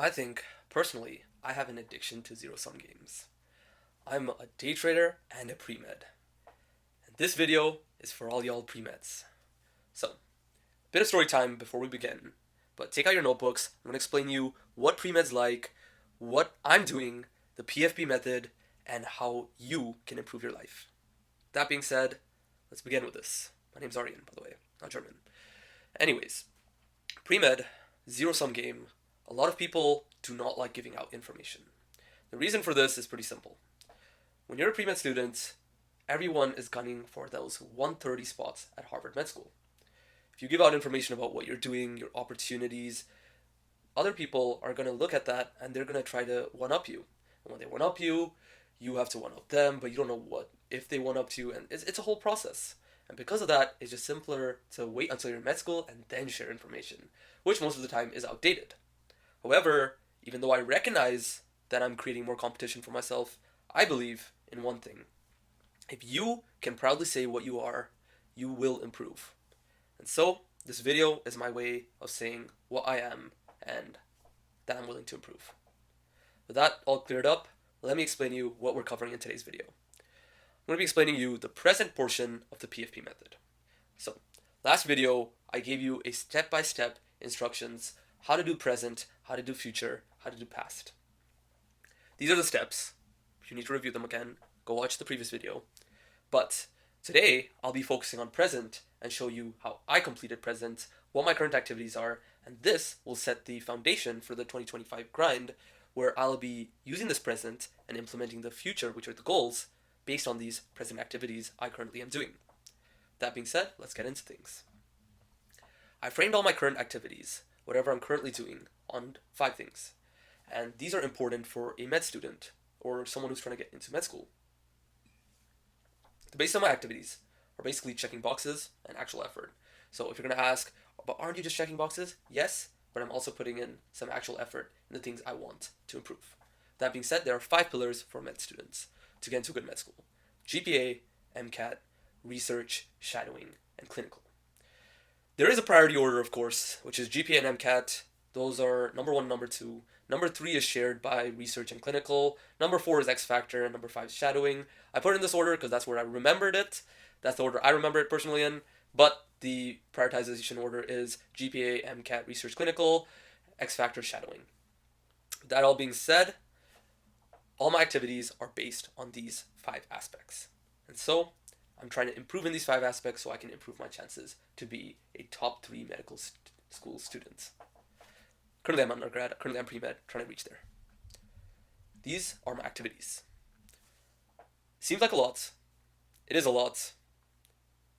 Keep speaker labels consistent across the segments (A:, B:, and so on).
A: I think, personally, I have an addiction to zero-sum games. I'm a day trader and a pre-med. And this video is for all y'all pre-meds. So, bit of story time before we begin. But take out your notebooks, I'm going to explain you what pre-med's like, what I'm doing, the PFP method, and how you can improve your life. That being said, let's begin with this. My name's Aryan, by the way, not German. Anyways, pre-med, zero-sum game. A lot of people do not like giving out information. The reason for this is pretty simple. When you're a pre-med student, everyone is gunning for those 130 spots at Harvard Med School. If you give out information about what you're doing, your opportunities, other people are going to look at that and they're going to try to one-up you. And when they one-up you, you have to one-up them, but you don't know what if they one-up you, and it's a whole process. And because of that, it's just simpler to wait until you're in med school and then share information, which most of the time is outdated. However, even though I recognize that I'm creating more competition for myself, I believe in one thing. If you can proudly say what you are, you will improve. And so, this video is my way of saying what I am and that I'm willing to improve. With that all cleared up, let me explain you what we're covering in today's video. I'm going to be explaining you the present portion of the PFP method. So, last video, I gave you a step-by-step instructions how to do present, how to do future, how to do past. These are the steps. If you need to review them again, go watch the previous video. But today, I'll be focusing on present and show you how I completed present, what my current activities are, and this will set the foundation for the 2025 grind, where I'll be using this present and implementing the future, which are the goals, based on these present activities I currently am doing. That being said, let's get into things. I framed all my current activities, whatever I'm currently doing, on 5 things. And these are important for a med student or someone who's trying to get into med school. The base of my activities are basically checking boxes and actual effort. So if you're going to ask, but aren't you just checking boxes? Yes, but I'm also putting in some actual effort in the things I want to improve. That being said, there are 5 pillars for med students to get into a good med school: GPA, MCAT, research, shadowing, and clinical. There is a priority order, of course, which is GPA and MCAT. Those are number 1 and number 2. Number 3 is shared by research and clinical. Number 4 is X Factor, and number 5 is shadowing. I put it in this order because that's where I remembered it. That's the order I remember it personally in. But the prioritization order is GPA, MCAT, research, clinical, X Factor, shadowing. That all being said, all my activities are based on these 5 aspects. And so, I'm trying to improve in these 5 aspects so I can improve my chances to be a top 3 medical school student. Currently I'm undergrad, currently I'm pre-med, trying to reach there. These are my activities. Seems like a lot. It is a lot.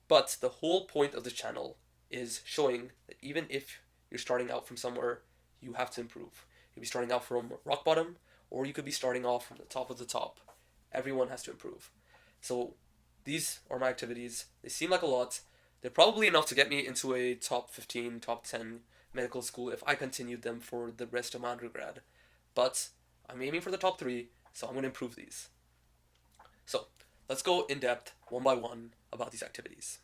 A: But the whole point of this channel is showing that even if you're starting out from somewhere, you have to improve. You'll be starting out from rock bottom, or you could be starting off from the top of the top. Everyone has to improve. So these are my activities. They seem like a lot. They're probably enough to get me into a top 15, top 10 medical school if I continued them for the rest of my undergrad. But I'm aiming for the top 3, so I'm going to improve these. So let's go in depth, one by one, about these activities.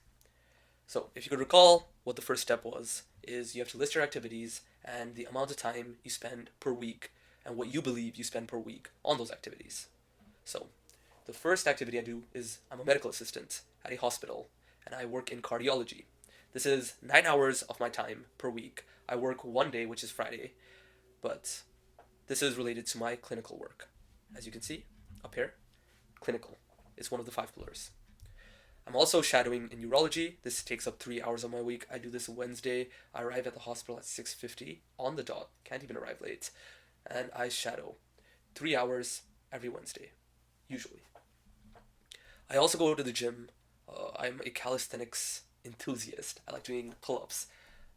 A: So if you could recall, what the first step was, is you have to list your activities and the amount of time you spend per week and what you believe you spend per week on those activities. So the first activity I do is I'm a medical assistant at a hospital and I work in cardiology. This is 9 hours of my time per week. I work one day, which is Friday, but this is related to my clinical work. As you can see up here, clinical is one of the 5 pillars. I'm also shadowing in urology. This takes up 3 hours of my week. I do this Wednesday. I arrive at the hospital at 6:50 on the dot. Can't even arrive late. And I shadow 3 hours every Wednesday, usually. I also go to the gym. I'm a calisthenics enthusiast. I like doing pull-ups.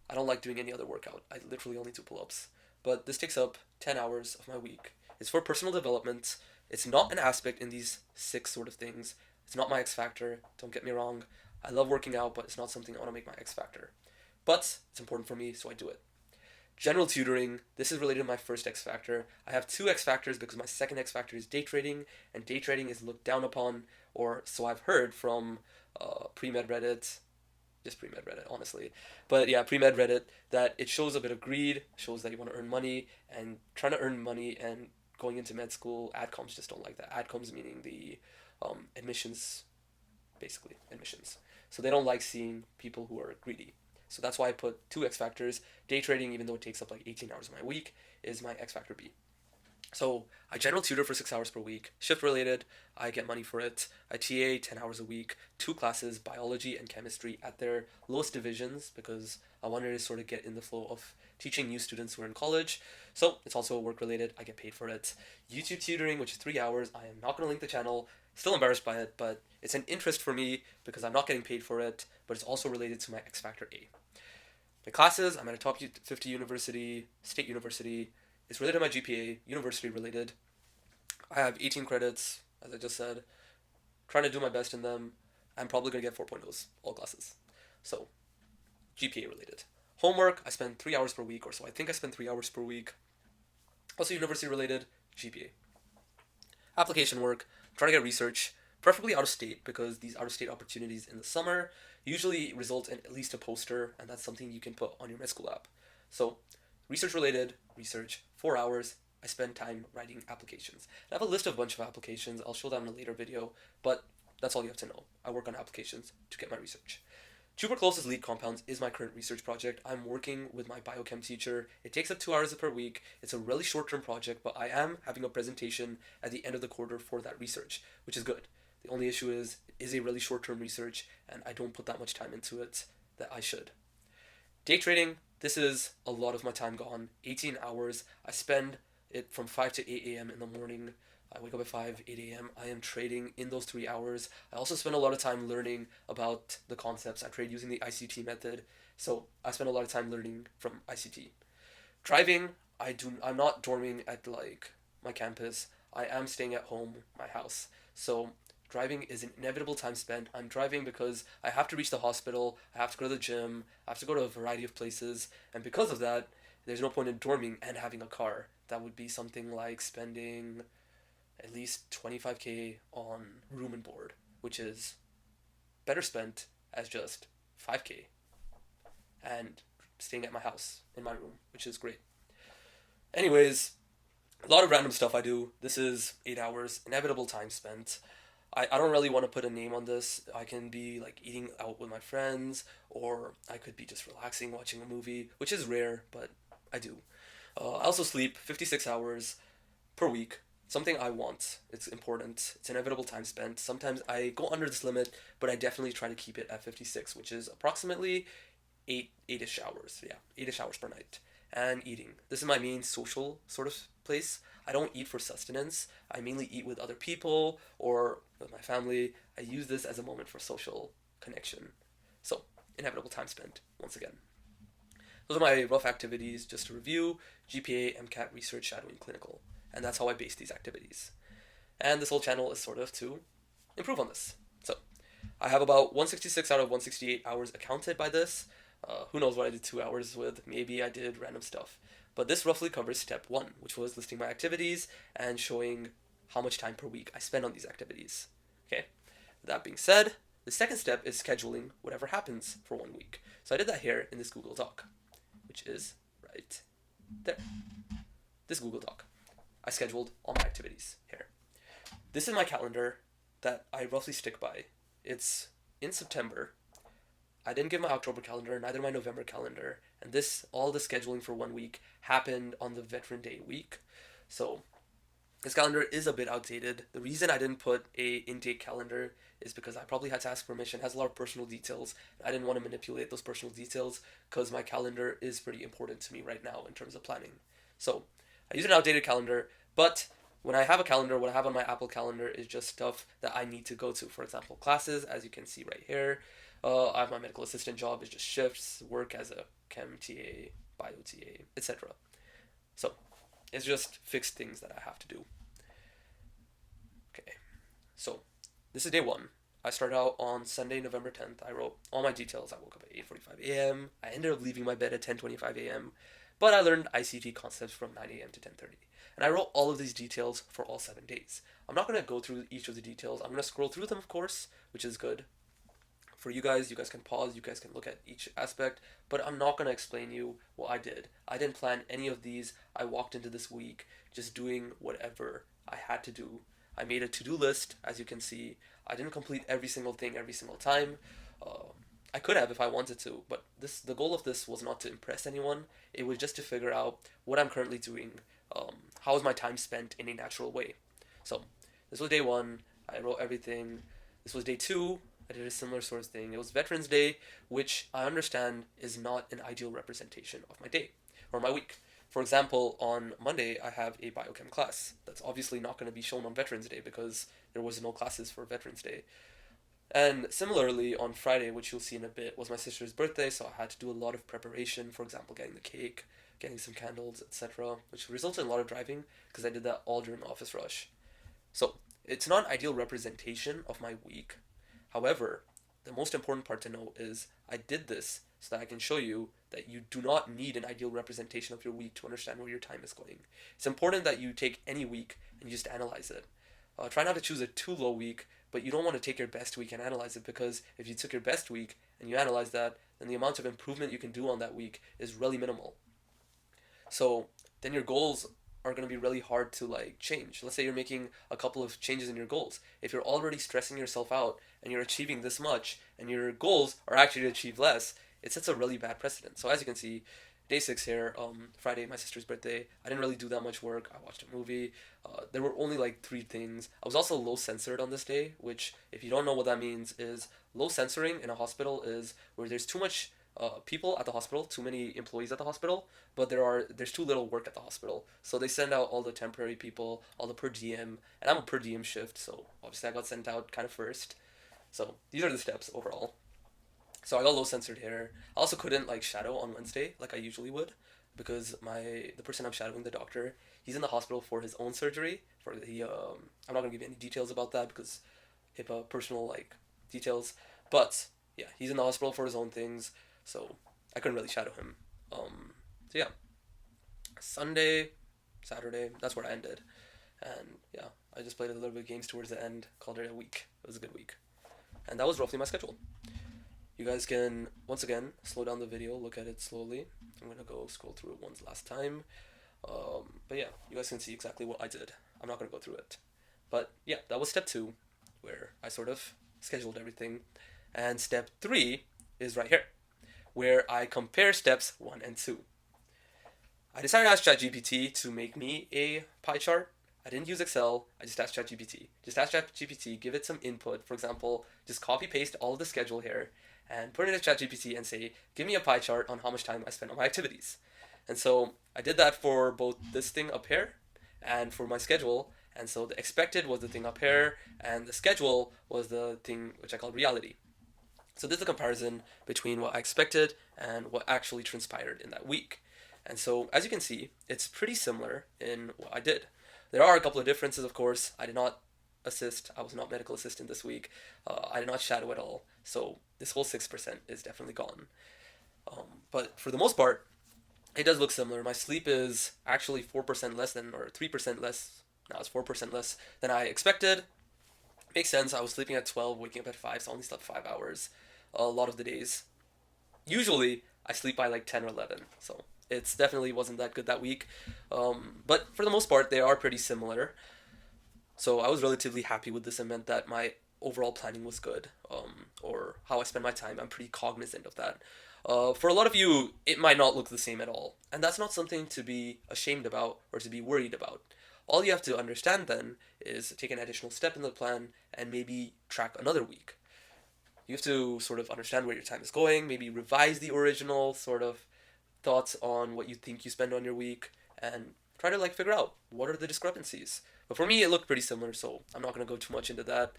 A: I don't like doing any other workout. I literally only do pull-ups. But this takes up 10 hours of my week. It's for personal development. It's not an aspect in these 6 sort of things. It's not my X factor. Don't get me wrong. I love working out, but it's not something I want to make my X factor. But it's important for me, so I do it. General tutoring. This is related to my first X factor. I have 2 X factors because my second X factor is day trading, and day trading is looked down upon, or so I've heard from pre-med Reddit, just Premed Reddit, honestly. But yeah, Premed Reddit, that it shows a bit of greed, shows that you want to earn money, and trying to earn money and going into med school, adcoms just don't like that. Adcoms meaning the admissions, basically, admissions. So they don't like seeing people who are greedy. So that's why I put two X factors. Day trading, even though it takes up like 18 hours of my week, is my X factor B. So I general tutor for 6 hours per week, shift related. I get money for it. I TA 10 hours a week, two classes, biology and chemistry at their lowest divisions because I wanted to sort of get in the flow of teaching new students who are in college. So it's also work related. I get paid for it. YouTube tutoring, which is 3 hours. I am not going to link the channel. Still embarrassed by it, but it's an interest for me because I'm not getting paid for it, but it's also related to my X Factor A. My classes, I'm at a top 50 university, state university. It's related to my GPA, university related. I have 18 credits, as I just said. Trying to do my best in them. I'm probably going to get 4.0s, all classes. So, GPA related. Homework, I spend 3 hours per week or so. I think I spend 3 hours per week. Also university related, GPA. Application work, trying to get research, preferably out of state because these out of state opportunities in the summer usually result in at least a poster, and that's something you can put on your med school app. So, research related, research, 4 hours. I spend time writing applications. I have a list of a bunch of applications. I'll show that in a later video, but that's all you have to know. I work on applications to get my research. Tuberculosis lead compounds is my current research project. I'm working with my biochem teacher. It takes up 2 hours per week. It's a really short-term project, but I am having a presentation at the end of the quarter for that research, which is good. The only issue is it is a really short-term research, and I don't put that much time into it that I should. Day trading, this is a lot of my time gone. 18 hours. I spend it from 5 to 8 a.m. in the morning. I wake up at 5, 8 a.m. I am trading in those 3 hours. I also spend a lot of time learning about the concepts. I trade using the ICT method. So I spend a lot of time learning from ICT. Driving, I'm not dorming at like my campus. I am staying at home, my house. So driving is an inevitable time spent. I'm driving because I have to reach the hospital, I have to go to the gym, I have to go to a variety of places, and because of that, there's no point in dorming and having a car. That would be something like spending at least 25K on room and board, which is better spent as just 5K and staying at my house in my room, which is great. Anyways, a lot of random stuff I do. This is 8 hours, inevitable time spent. I don't really want to put a name on this. I can be like eating out with my friends, or I could be just relaxing, watching a movie, which is rare, but I do. I also sleep 56 hours per week. Something I want. It's important. It's inevitable time spent. Sometimes I go under this limit, but I definitely try to keep it at 56, which is approximately 8-ish hours. Yeah, 8-ish hours per night. And eating. This is my main social sort of place. I don't eat for sustenance. I mainly eat with other people or with my family. I use this as a moment for social connection. So, inevitable time spent, once again. Those are my rough activities, just to review: GPA, MCAT, research, shadowing, clinical. And that's how I base these activities. And this whole channel is sort of to improve on this. So, I have about 166 out of 168 hours accounted by this. Who knows what I did 2 hours with? Maybe I did random stuff. But this roughly covers step 1, which was listing my activities and showing how much time per week I spend on these activities. Okay? With that being said, the second step is scheduling whatever happens for 1 week. So I did that here in this Google Doc, which is right there. This Google Doc. I scheduled all my activities here. This is my calendar that I roughly stick by. It's in September. I didn't give my October calendar, neither my November calendar, and all the scheduling for 1 week happened on the Veteran Day week. So this calendar is a bit outdated. The reason I didn't put a in-date calendar is because I probably had to ask permission. It has a lot of personal details. I didn't want to manipulate those personal details because my calendar is pretty important to me right now in terms of planning. So I use an outdated calendar, but when I have a calendar, what I have on my Apple calendar is just stuff that I need to go to. For example, classes, as you can see right here. I have my medical assistant job, is just shifts, work as a chem TA, bio TA, etc. So it's just fixed things that I have to do. Okay, so this is day 1. I started out on Sunday, November 10th. I wrote all my details. I woke up at 8:45 a.m. I ended up leaving my bed at 10:25 a.m. But I learned ICT concepts from 9 a.m. to 10:30. And I wrote all of these details for all 7 days. I'm not going to go through each of the details. I'm going to scroll through them, of course, which is good. For you guys can pause, you guys can look at each aspect, but I'm not going to explain you what I did. I didn't plan any of these. I walked into this week just doing whatever I had to do. I made a to-do list, as you can see. I didn't complete every single thing every single time. I could have if I wanted to, but the goal of this was not to impress anyone. It was just to figure out what I'm currently doing, how is my time spent in a natural way. So this was day 1. I wrote everything. This was day 2. I did a similar sort of thing. It was Veterans Day, which I understand is not an ideal representation of my day or my week. For example, on Monday, I have a biochem class. That's obviously not going to be shown on Veterans Day because there was no classes for Veterans Day. And similarly, on Friday, which you'll see in a bit, was my sister's birthday, so I had to do a lot of preparation, for example, getting the cake, getting some candles, etc., which resulted in a lot of driving because I did that all during the office rush. So it's not an ideal representation of my week. However, the most important part to note is I did this so that I can show you that you do not need an ideal representation of your week to understand where your time is going. It's important that you take any week and you just analyze it. Try not to choose a too low week, but you don't want to take your best week and analyze it, because if you took your best week and you analyze that, then the amount of improvement you can do on that week is really minimal. So then your goals are going to be really hard to change. Let's say you're making a couple of changes in your goals. If you're already stressing yourself out and you're achieving this much and your goals are actually to achieve less, it sets a really bad precedent. So as you can see, day 6 here, Friday, my sister's birthday, I didn't really do that much work. I watched a movie. There were only 3 things. I was also low censored on this day, which, if you don't know what that means, is low censoring in a hospital is where there's too much people at the hospital, too many employees at the hospital, but there's too little work at the hospital. So they send out all the temporary people, all the per diem, and I'm a per diem shift, so obviously I got sent out kind of first. So these are the steps overall. So I got low censored here. I also couldn't shadow on Wednesday like I usually would, because the person I'm shadowing, the doctor, he's in the hospital for his own surgery. I'm not gonna give you any details about that because HIPAA personal details. But yeah, he's in the hospital for his own things, so I couldn't really shadow him. So yeah, Sunday, Saturday, that's where I ended, and yeah, I just played a little bit of games towards the end. Called it a week. It was a good week, and that was roughly my schedule. You guys can, once again, slow down the video, look at it slowly. I'm going to go scroll through it one last time. But yeah, you guys can see exactly what I did. I'm not going to go through it. But yeah, that was step 2, where I sort of scheduled everything. And step 3 is right here, where I compare steps 1 and 2. I decided to ask ChatGPT to make me a pie chart. I didn't use Excel, I just asked ChatGPT. Just ask ChatGPT, give it some input. For example, just copy paste all of the schedule here and put it into ChatGPT and say, give me a pie chart on how much time I spend on my activities. And so I did that for both this thing up here and for my schedule. And so the expected was the thing up here, and the schedule was the thing which I call reality. So this is a comparison between what I expected and what actually transpired in that week. And so, as you can see, it's pretty similar in what I did. There are a couple of differences, of course. I did not assist. I was not medical assistant this week. I did not shadow at all. So this whole 6% is definitely gone. But for the most part, it does look similar. My sleep is actually 4% less than, or 3% less. Now it's 4% less than I expected. Makes sense. I was sleeping at 12, waking up at 5, so I only slept 5 hours a lot of the days. Usually, I sleep by 10 or 11, so it's definitely wasn't that good that week. But for the most part, they are pretty similar. So I was relatively happy with this and meant that my overall planning was good, or how I spend my time. I'm pretty cognizant of that. For a lot of you, it might not look the same at all, and that's not something to be ashamed about or to be worried about. All you have to understand then is take an additional step in the plan and maybe track another week. You have to sort of understand where your time is going, maybe revise the original sort of thoughts on what you think you spend on your week, and try to figure out what are the discrepancies. But for me, it looked pretty similar, so I'm not going to go too much into that.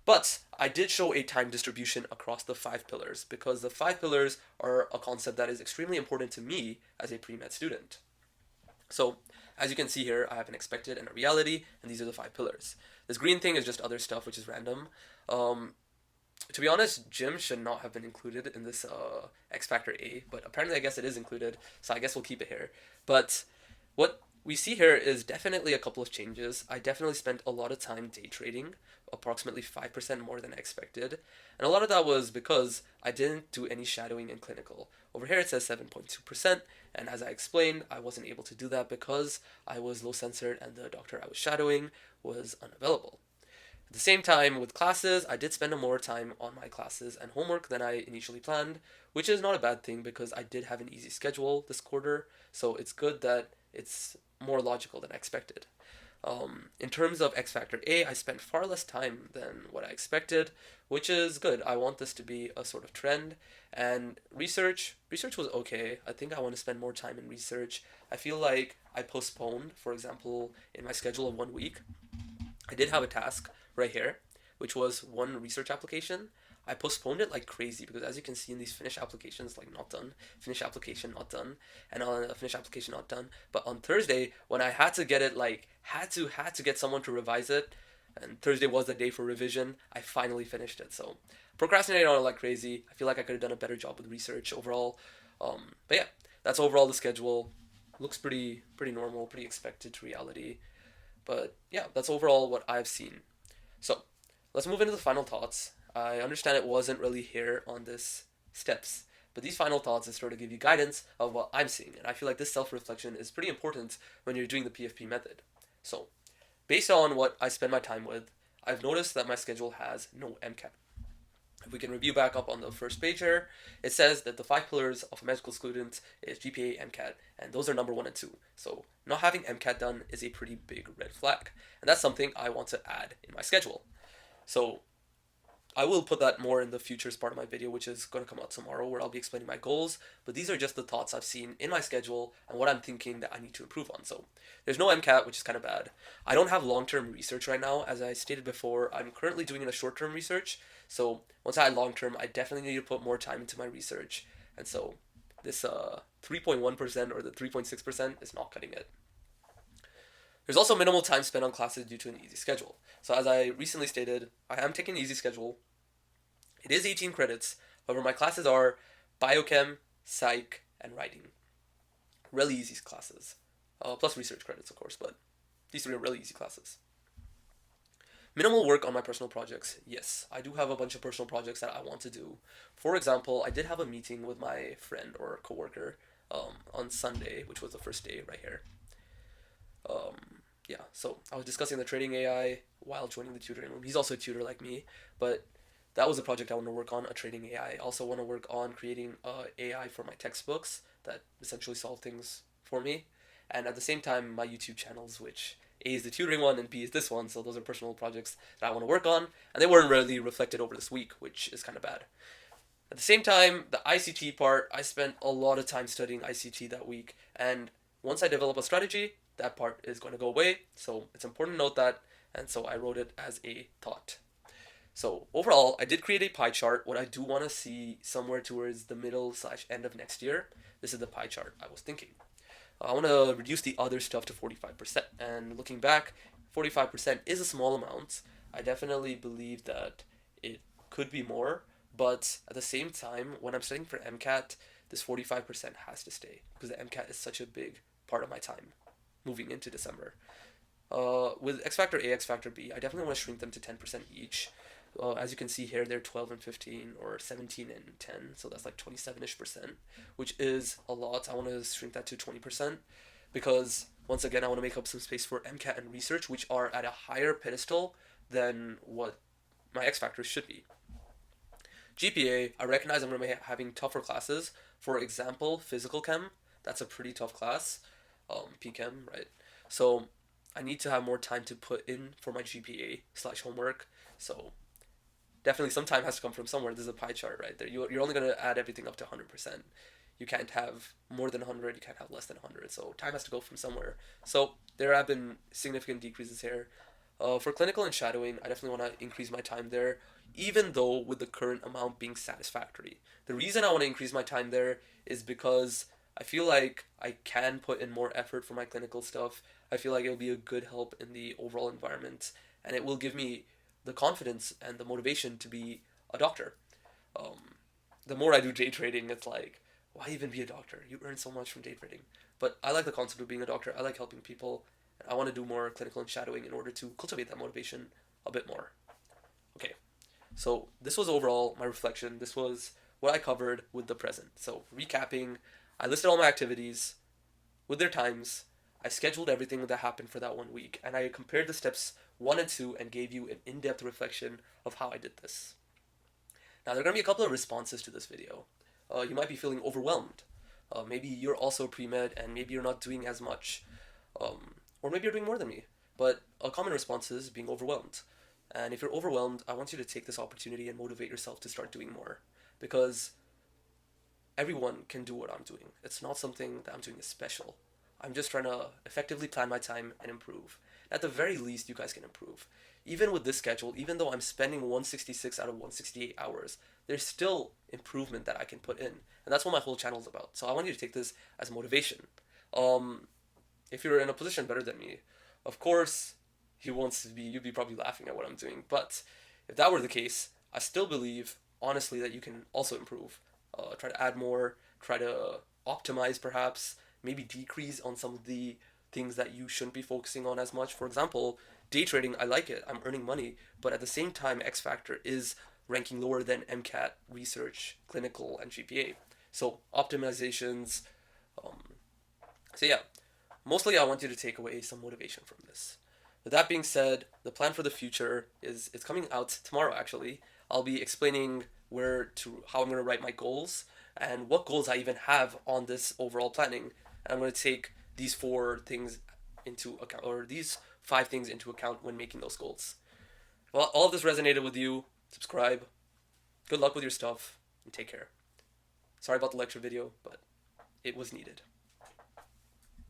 A: But I did show a time distribution across the 5 pillars, because the 5 pillars are a concept that is extremely important to me as a pre-med student. So, as you can see here, I have an expected and a reality, and these are the 5 pillars. This green thing is just other stuff, which is random. To be honest, gym should not have been included in this X Factor A, but apparently I guess it is included, so I guess we'll keep it here. But what we see here is definitely a couple of changes. I definitely spent a lot of time day trading, approximately 5% more than I expected. And a lot of that was because I didn't do any shadowing in clinical. Over here it says 7.2%, and as I explained, I wasn't able to do that because I was low censored and the doctor I was shadowing was unavailable. At the same time, with classes, I did spend more time on my classes and homework than I initially planned, which is not a bad thing because I did have an easy schedule this quarter, so it's good that it's more logical than I expected. In terms of X Factor A, I spent far less time than what I expected, which is good. I want this to be a sort of trend. And research was okay. I think I want to spend more time in research. I feel like I postponed, for example, in my schedule of 1 week, I did have a task right here, which was one research application. I postponed it like crazy because, as you can see in these finished applications, like not done, finished application not done, and on a finished application not done. But on Thursday, when I had to get it, like had to get someone to revise it, and Thursday was the day for revision, I finally finished it. So procrastinated on it like crazy. I feel like I could have done a better job with research overall. But yeah, that's overall the schedule. Looks pretty normal, pretty expected to reality. But yeah, that's overall what I've seen. So let's move into the final thoughts. I understand it wasn't really here on this steps, but these final thoughts is sort of give you guidance of what I'm seeing, and I feel like this self-reflection is pretty important when you're doing the PFP method. So, based on what I spend my time with, I've noticed that my schedule has no MCAT. If we can review back up on the first page here, it says that the 5 pillars of a medical student is GPA, MCAT, and those are number 1 and 2. So not having MCAT done is a pretty big red flag, and that's something I want to add in my schedule. So I will put that more in the futures part of my video, which is going to come out tomorrow, where I'll be explaining my goals. But these are just the thoughts I've seen in my schedule and what I'm thinking that I need to improve on. So there's no MCAT, which is kind of bad. I don't have long-term research right now. As I stated before, I'm currently doing a short-term research. So once I had long-term, I definitely need to put more time into my research. And so this 3.1% or the 3.6% is not cutting it. There's also minimal time spent on classes due to an easy schedule. So as I recently stated, I am taking an easy schedule. It is 18 credits, however my classes are biochem, psych, and writing. Really easy classes. Plus research credits, of course, but these 3 are really easy classes. Minimal work on my personal projects. Yes, I do have a bunch of personal projects that I want to do. For example, I did have a meeting with my friend or coworker on Sunday, which was the first day right here. Yeah, so I was discussing the trading AI while joining the tutoring room. He's also a tutor like me, but that was a project I want to work on, a trading AI. I also want to work on creating AI for my textbooks that essentially solve things for me. And at the same time, my YouTube channels, which A is the tutoring one and B is this one. So those are personal projects that I want to work on. And they weren't really reflected over this week, which is kind of bad. At the same time, the ICT part, I spent a lot of time studying ICT that week. And once I develop a strategy, that part is going to go away. So it's important to note that. And so I wrote it as a thought. So overall, I did create a pie chart. What I do want to see somewhere towards the middle/end of next year, this is the pie chart I was thinking. I want to reduce the other stuff to 45%. And looking back, 45% is a small amount. I definitely believe that it could be more. But at the same time, when I'm studying for MCAT, this 45% has to stay because the MCAT is such a big part of my time moving into December. With X Factor A, X Factor B, I definitely want to shrink them to 10% each. As you can see here, they're 12 and 15 or 17 and 10, so that's like 27-ish%, which is a lot. I want to shrink that to 20% because, once again, I want to make up some space for MCAT and research, which are at a higher pedestal than what my X Factors should be. GPA, I recognize I'm going to be having tougher classes. For example, physical chem, that's a pretty tough class. PChem, right? So I need to have more time to put in for my GPA/homework. So definitely some time has to come from somewhere. This is a pie chart right there. You're only going to add everything up to 100%. You can't have more than 100. You can't have less than 100. So time has to go from somewhere. So there have been significant decreases here. For clinical and shadowing, I definitely want to increase my time there, even though with the current amount being satisfactory. The reason I want to increase my time there is because I feel like I can put in more effort for my clinical stuff. I feel like it'll be a good help in the overall environment, and it will give me the confidence and the motivation to be a doctor. The more I do day trading, it's like, why even be a doctor? You earn so much from day trading. But I like the concept of being a doctor. I like helping people. And I want to do more clinical and shadowing in order to cultivate that motivation a bit more. Okay, so this was overall my reflection. This was what I covered with the present. So recapping, I listed all my activities with their times. I scheduled everything that happened for that 1 week, and I compared the steps 1 and 2 and gave you an in-depth reflection of how I did this. Now, there are going to be a couple of responses to this video. You might be feeling overwhelmed. Maybe you're also pre-med and maybe you're not doing as much. Or maybe you're doing more than me. But a common response is being overwhelmed. And if you're overwhelmed, I want you to take this opportunity and motivate yourself to start doing more. Because everyone can do what I'm doing. It's not something that I'm doing is special. I'm just trying to effectively plan my time and improve. At the very least, you guys can improve. Even with this schedule, even though I'm spending 166 out of 168 hours, there's still improvement that I can put in. And that's what my whole channel is about. So I want you to take this as motivation. If you're in a position better than me, of course, you'd be probably laughing at what I'm doing. But if that were the case, I still believe, honestly, that you can also improve. Try to add more, try to optimize perhaps, maybe decrease on some of the things that you shouldn't be focusing on as much. For example, day trading, I like it. I'm earning money. But at the same time, X Factor is ranking lower than MCAT, research, clinical, and GPA. So optimizations. So yeah, mostly I want you to take away some motivation from this. With that being said, the plan for the future is it's coming out tomorrow actually. I'll be explaining how I'm going to write my goals and what goals I even have on this overall planning. And I'm going to take these 4 things into account, or these 5 things into account when making those goals. If all of this resonated with you, subscribe. Good luck with your stuff, and take care. Sorry about the lecture video, but it was needed.